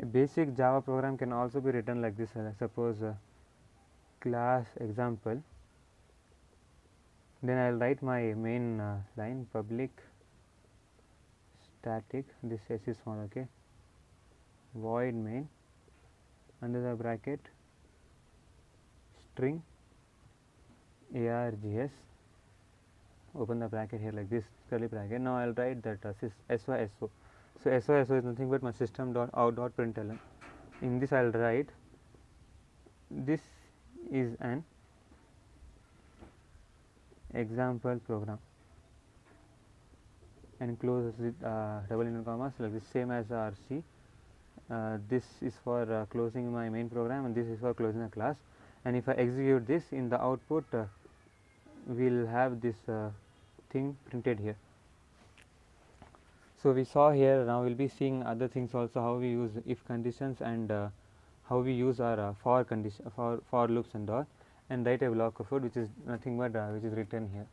A basic Java program can also be written like this. Suppose class example, then I will write my main line public static, this s is small, okay, void main, under the bracket string args, open the bracket here like this curly bracket. Now I will write that syso. So syso is nothing but my system dot out dot println. In this I will write this is an example program and close with double inverted commas like this, same as RC. This is for closing my main program and this is for closing the class, and if I execute this, in the output we will have this thing printed here. So we saw here, now we will be seeing other things also, how we use if conditions and how we use our for condition for loops and all, and write a block of code which is nothing but which is written here.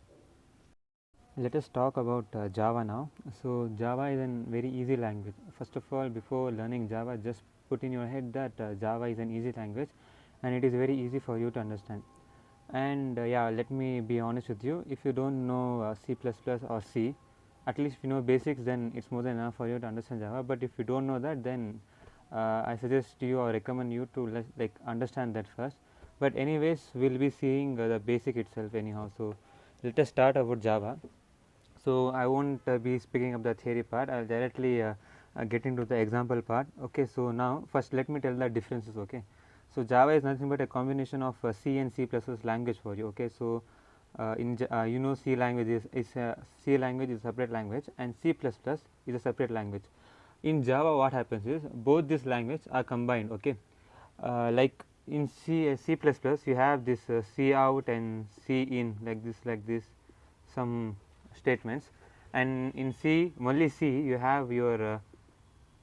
Let us talk about Java now. So Java is a very easy language. First of all, before learning Java, just put in your head that Java is an easy language and it is very easy for you to understand. And yeah, let me be honest with you, if you don't know C++ or C, at least if you know basics, then it's more than enough for you to understand Java. But if you don't know that, then I suggest you or recommend you to like understand that first. But anyways, we'll be seeing the basic itself anyhow. So let us start about Java. So I won't be speaking of the theory part. I'll directly get into the example part. Okay. So now first let me tell the differences. Okay. So Java is nothing but a combination of C and C++ language for you. Okay. So you know, C language is C language is a separate language and C++ is a separate language. In Java, what happens is both these languages are combined. Okay. Like in C you have this C out and C in, like this some statements, and in C, only C, you have your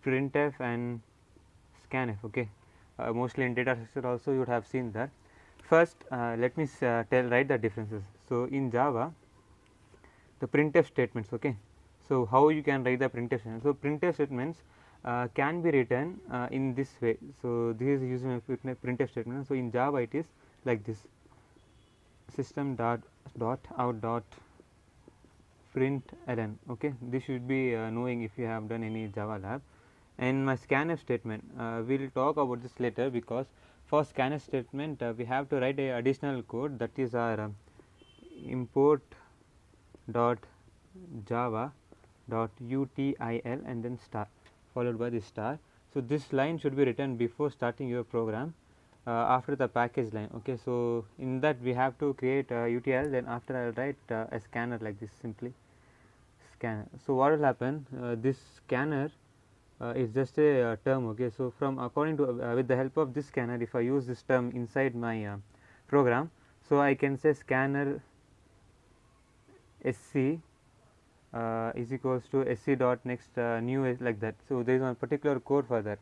printf and scanf. Okay. Mostly in data structure also you would have seen that. First let me write the differences. So in Java, the printf statements. Okay. So how you can write the printf statements? So printf statements can be written in this way. So this is using a printf statement. So in Java it is like this, system dot out dot println. Okay. This should be knowing if you have done any Java lab. And my scanf statement, we will talk about this later, because for scanf statement we have to write a additional code, that is our import dot java dot util and then star followed by this star. So this line should be written before starting your program after the package line. Okay. So in that we have to create util, then after I will write a scanner like this, simply scanner. So what will happen, this scanner is just a term. Okay. So from according to with the help of this scanner, if I use this term inside my program, so I can say scanner sc is equals to sc dot next new is like that. So there is one particular code for that.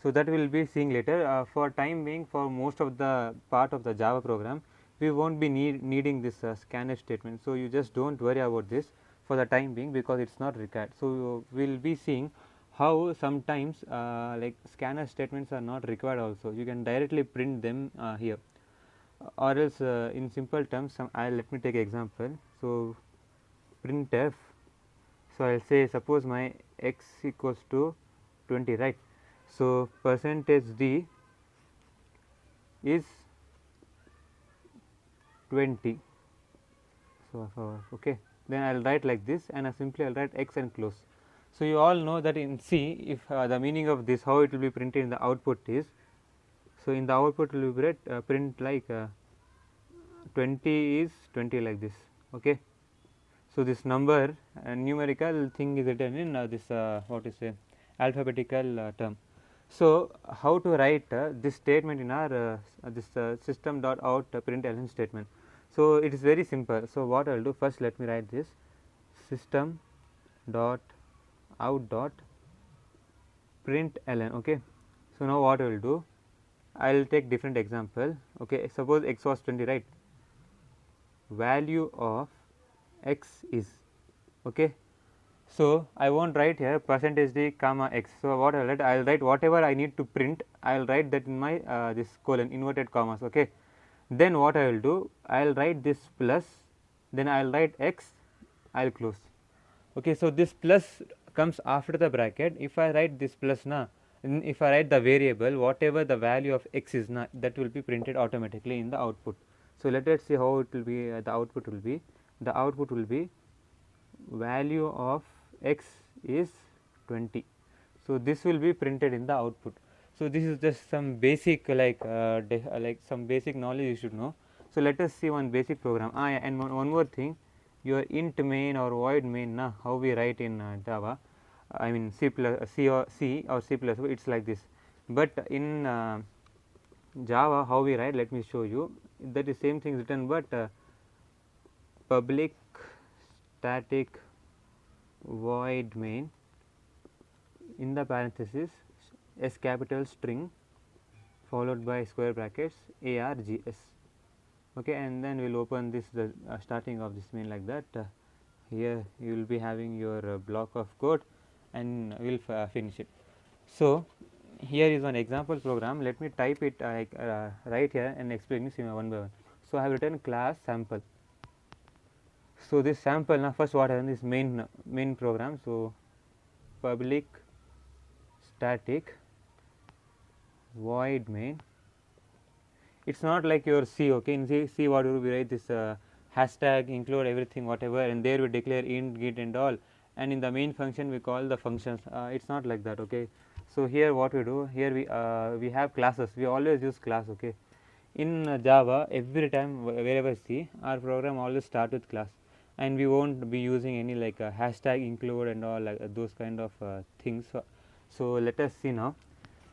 So that we will be seeing later. For time being, for most of the part of the Java program, we won't be needing this scanf statement. So you just don't worry about this for the time being, because it's not required. So we will be seeing how sometimes like scanf statements are not required also. You can directly print them here, or else in simple terms, let me take example. So printf, so I will say suppose my x equals to 20, right. So percentage d is 20. So okay, then I will write like this, and I simply I will write x and close. So you all know that in C, if the meaning of this, how it will be printed in the output is, so in the output will be print like 20 is 20 like this. Okay. So this number numerical thing is written in this what is a alphabetical term. So how to write this statement in our this system dot out println statement? So it is very simple. So what I will do, first let me write this system dot out dot println. Okay. So now what I will do, I will take different example. Okay. Suppose x was 20, right. Value of x is, okay, So I won't write here percentage d comma x. So what I'll write? I'll write whatever I need to print. I'll write that in my this colon inverted commas. Okay. Then what I will do? I'll write this plus. Then I'll write x. I'll close. Okay. So this plus comes after the bracket. If I write this plus na, if I write the variable, whatever the value of x is na, that will be printed automatically in the output. So let us see how it will be. The output will be. The output will be value of x is 20. So this will be printed in the output. So this is just some basic like some basic knowledge you should know. So let us see one basic program. Yeah, and one more thing, your int main or void main na, how we write in Java, I mean C plus C or C plus, it's like this. But in Java, how we write, let me show you. That is same thing written, but public static void main, in the parenthesis s capital string followed by square brackets args. Okay, and then we will open this the starting of this main like that. Here you will be having your block of code, and we will finish it. So here is one example program. Let me type it right here and explain this one by one. So I have written class sample. So this sample, now first what I have is main program. So public static void main. It's not like your C. Okay, in C what will we write this hashtag include everything whatever, and there we declare int, git and all, and in the main function we call the functions. It's not like that. Okay, so here what we do, here we have classes. We always use class. Okay, in Java every time wherever see, our program always start with class, and we won't be using any like hashtag include and all like those kind of things. So let us see now.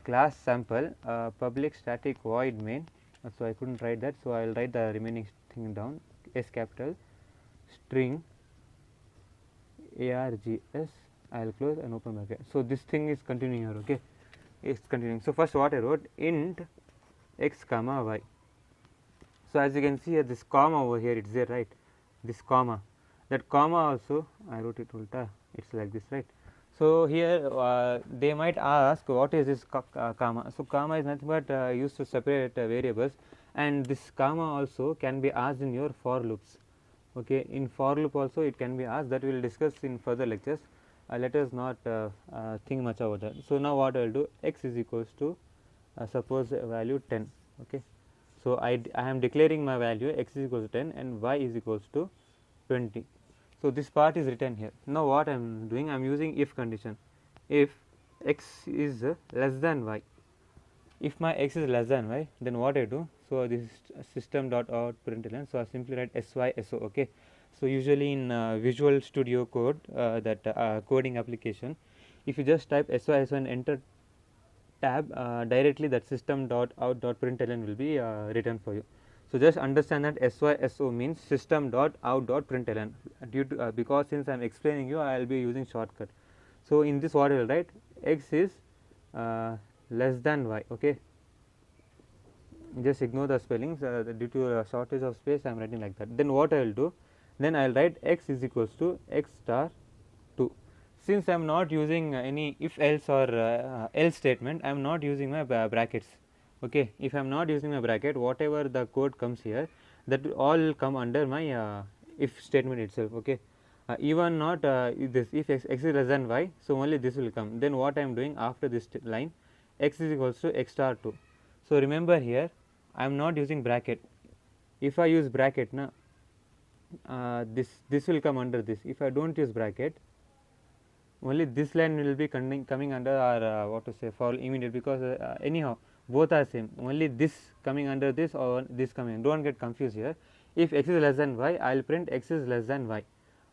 Class sample public static void main. So I couldn't write that, so I will write the remaining thing down. S capital string args. I will close and open bracket. So this thing is continuing here. Okay, it's continuing. So first what I wrote, int x comma y. So as you can see here, this comma over here, it's there, right? This comma, that comma also I wrote it ulta. It's like this, right? So here they might ask what is this comma. So comma is nothing but used to separate variables, and this comma also can be asked in your for loops. Okay, in for loop also it can be asked. That we will discuss in further lectures. Let us not think much about that. So now what I will do, x is equals to suppose value 10. Okay, so I am declaring my value x is equals to 10 and y is equals to 20. So this part is written here. Now what I am doing, I am using if condition. If x is less than y, if my x is less than y, then what I do, so this is system dot out println. So I simply write SYSO. Okay, so usually in Visual Studio Code, that coding application, if you just type SYSO and enter tab, directly that system dot out dot println will be written for you. So just understand that SYSO means system dot out dot println. Due to because since I am explaining you, I will be using shortcut. So in this what I will write, x is less than y. Okay, just ignore the spellings due to shortage of space. I am writing like that. Then what I will do, then I will write x is equals to x star 2. Since I am not using any if else or else statement, I am not using my brackets. Okay, if I am not using my bracket, whatever the code comes here, that will all come under my if statement itself. Okay, even not this, if x is less than y, so only this will come. Then what I am doing after this line, x is equals to x star 2. So remember here, I am not using bracket. If I use bracket, na, this will come under this. If I don't use bracket, only this line will be coming under our what to say for immediate, because anyhow both are same, only this coming under this or this coming. Don't get confused here. If x is less than y, I will print x is less than y.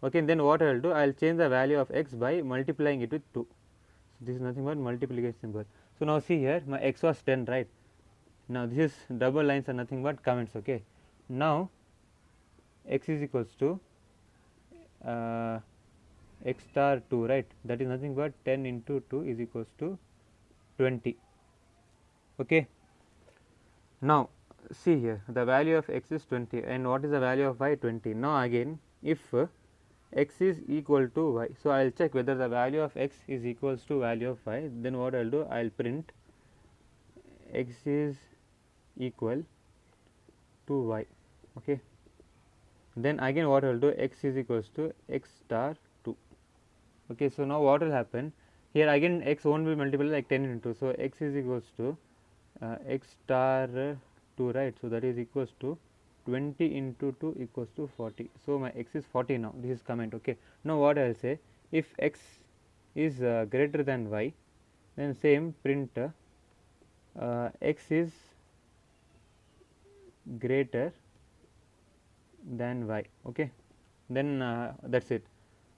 Okay, then what I will do, I will change the value of x by multiplying it with 2. So this is nothing but multiplication symbol. So now see here, my x was 10, right? Now this is double lines are nothing but comments. Okay, now x is equals to x star 2, right? That is nothing but 10 into 2 is equals to 20. Okay, now see here, the value of x is 20 and what is the value of y? 20. Now again, if x is equal to y. So, I will check whether the value of x is equals to value of y, then what I will do, I will print x is equal to y. Okay. Then again what I will do, x is equals to x star 2. Okay. So, now what will happen here, again x won't be multiplied like 10 into, so x is equals to x star 2, right. So, that is equals to 20 into 2 equals to 40. So, my x is 40 now, this is comment. Okay. Now, what I will say, if x is greater than y, then same print x is greater than y. Okay. Then that is it.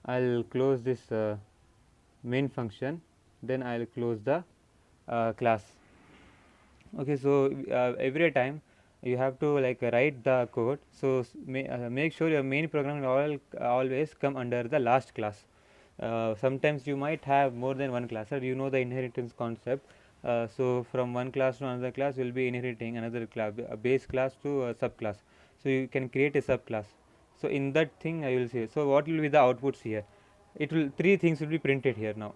I will close this main function, then I will close the class. Okay. So, every time you have to like write the code. So, make sure your main program will always come under the last class. Sometimes you might have more than one class, or you know the inheritance concept. So, from one class to another class you will be inheriting another class, a base class to a subclass. So, you can create a subclass. So, in that thing I will say. So, what will be the outputs here? It will, three things will be printed here now.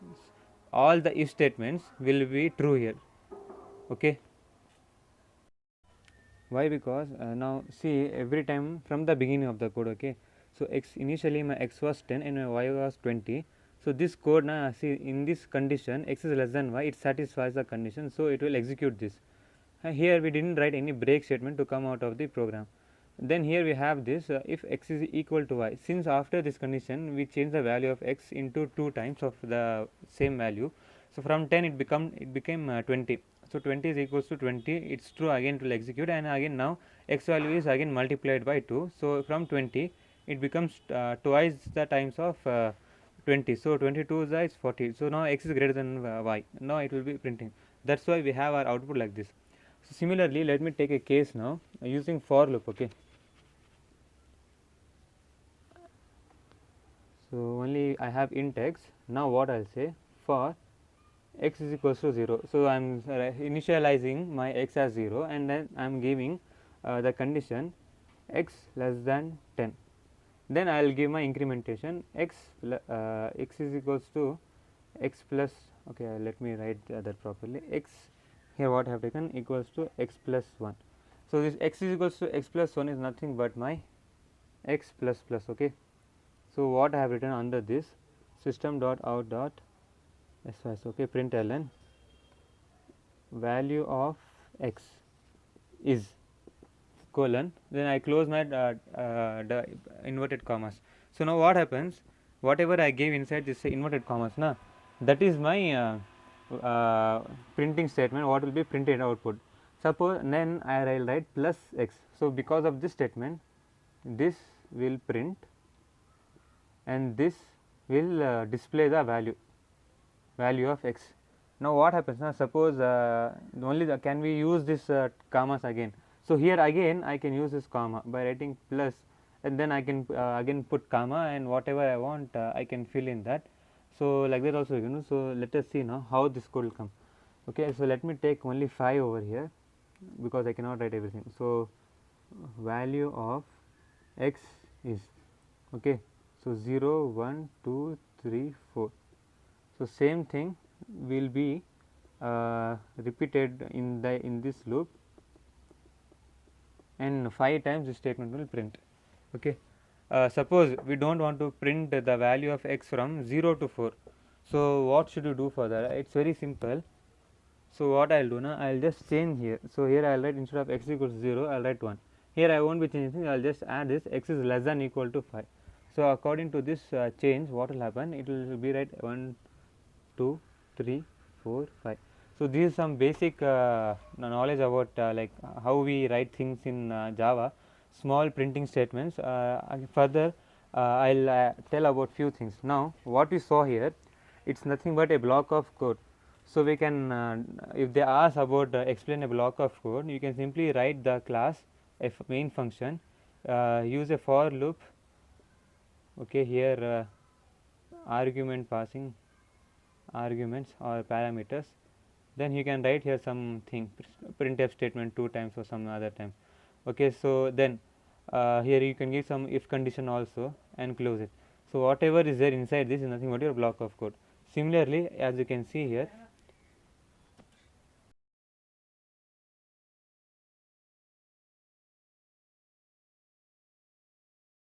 All the if statements will be true here. Okay. Why? Because now see, every time from the beginning of the code. Okay. So, x initially my x was 10 and my y was 20. So, this code now see, in this condition x is less than y, it satisfies the condition. So, it will execute this. Here we did not write any break statement to come out of the program. Then here we have this if x is equal to y. Since after this condition we change the value of x into 2 times of the same value. So, from 10 it became 20. So, 20 is equals to 20, it is true, again it will execute, and again now x value is again multiplied by 2. So, from 20 it becomes twice the times of 20. So, 22 is 40. So, now x is greater than y, now it will be printing. That is why we have our output like this. So, similarly, let me take a case now using for loop. Okay. So, only I have int x. Now, what I will say, for x is equals to 0. So, I am initializing my x as 0, and then I am giving the condition x less than 10. Then I will give my incrementation x is equals to x plus, okay, let me write that properly, x here what I have taken equals to x plus 1. So, this x is equals to x plus 1 is nothing but my x plus plus. Okay. So, what I have written under this, system dot out dot s, okay, println value of x is colon, then I close my the inverted commas. So, now what happens, whatever I gave inside this inverted commas, na, that is my printing statement, what will be printed output. Suppose then I will write plus x. So, because of this statement, this will print and this will display the value of x. Now, what happens now, suppose only can we use this commas again. So, here again I can use this comma by writing plus, and then I can again put comma, and whatever I want I can fill in that. So, like that also you know. So, let us see now how this code will come. Okay. So, let me take only 5 over here, because I cannot write everything. So, value of x is, okay. So, 0, 1, 2, 3, 4. So, same thing will be repeated in this loop, and 5 times this statement will print. Okay. Suppose we do not want to print the value of x from 0 to 4. So, what should you do for that? It is very simple. So, what I will do now, I will just change here. So, here I will write, instead of x equals 0, I will write 1. Here I will not be changing, I will just add this x is less than equal to 5. So, according to this change, what will happen? It will be right 1, 2, 3, 4, 5. So, this is some basic knowledge about like how we write things in Java, small printing statements. Further, I will tell about few things. Now, what we saw here, it is nothing but a block of code. So, we can if they ask about explain a block of code, you can simply write the class main function, use a for loop. Okay, here argument passing arguments or parameters, then you can write here something printf statement 2 times or some other time. Okay, so then here you can give some if condition also and close it. So, whatever is there inside this is nothing but your block of code. Similarly, as you can see here,